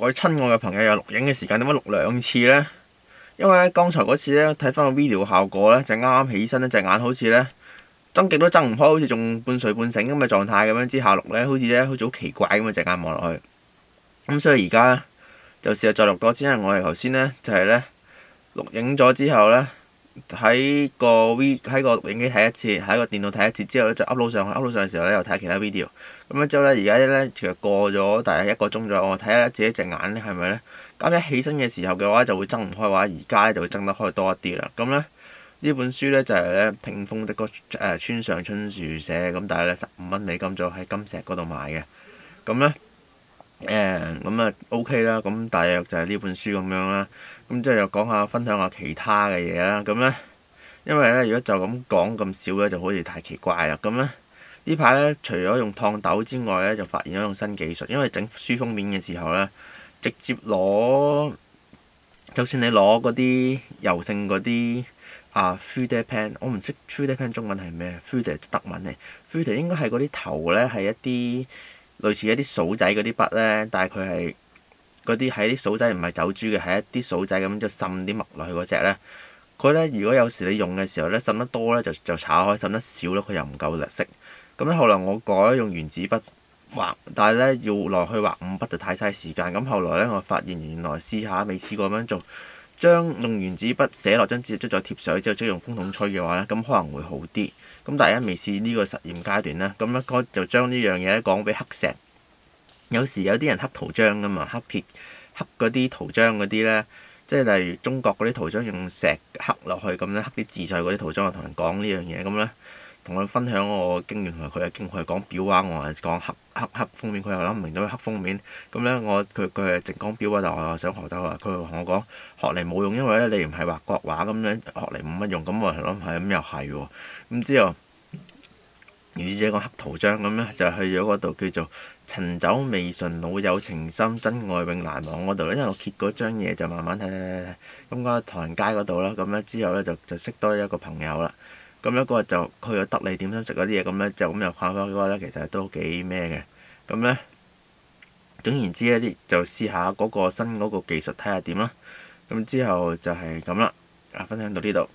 各位親愛嘅朋友，有錄影嘅時間點解錄兩次呢？因為咧，剛才嗰次咧睇翻個 video 效果咧，就啱啱起身咧，隻眼好似咧睜極都睜唔開，好似仲半睡半醒咁嘅狀態咁樣之下錄咧，好似好奇怪咁嘅隻眼望落去。咁所以而家咧就試下再錄多次，因為我哋頭先咧就係咧錄影咗之後咧喺個錄影機睇一次，喺個電腦睇一次之後咧就 upload 上去，upload 上嘅時候咧又睇其他 video。咁樣之後咧，而家咧其實過咗大約1個鐘左右，我睇下自己隻眼咧係咪咧，咁一起身嘅時候嘅話就會睜唔開嘅話，而家咧就會睜得開多一啲啦。咁咧呢本書咧就係咧聽風的村上春樹寫，咁但係咧$15咗喺金石嗰度買嘅。咁咧咁啊 OK 啦，咁大約就係呢本書咁樣啦。咁即係又講下分享下其他嘅嘢啦。咁咧因為咧如果就咁講咁少咧，就好似太奇怪啦。咁咧呢排咧除咗用燙斗之外咧，就發現咗用新技術。因為整書封面嘅時候咧，直接攞，就算你攞嗰啲油性嗰啲3D pen，我唔識 3D pen 中文係咩？3D 德文嚟，3D 應該係嗰啲頭咧係一啲類似一啲掃仔嗰啲筆咧，但係佢係嗰啲係啲掃仔，唔係走珠嘅，係一啲掃仔咁就滲啲墨落去嗰隻咧。佢咧如果有時你用嘅時候咧滲得多咧就炒開，滲得少咧佢又唔夠力色。咁咧後來我改用原子筆畫，但係咧要落去畫5筆就太嘥時間。咁後來咧我發現原來試下未試過咁樣做，將用原子筆寫落張紙，再貼水之後，再用風筒吹嘅話咧，咁可能會好啲。咁大家未試呢個實驗階段咧，咁咧就將呢樣嘢咧講俾刻石。有時有啲人刻圖章噶嘛，刻嗰啲圖章嗰啲咧，即係例如中國嗰啲圖章用石刻落去咁咧，刻啲字上去嗰啲圖章，我同人講呢樣嘢咁咧。同佢分享我經驗，同埋佢嘅經驗，佢係講裱畫，我係講刻封面，佢又諗唔明點樣刻封面。咁咧佢係淨講裱畫，但我又想學得啊。佢同我講學嚟冇用，因為咧你唔係畫國畫咁樣，學嚟冇乜用。咁我係諗係咁又係喎。咁之後如是者講刻圖章咁咧，就去咗嗰度叫做陳酒未醇老友情深真愛永難忘嗰度咧。因為我揭嗰張嘢就慢慢睇，咁嗰唐人街嗰度啦。咁咧之後咧就識多一個朋友啦。咁一個就去咗德利點心食嗰啲嘢，咁咧就咁又拍翻嗰個咧，其實都幾咩嘅。咁咧總言之咧，就試下嗰個新嗰個技術睇下點啦。咁之後就係咁啦，分享到呢度。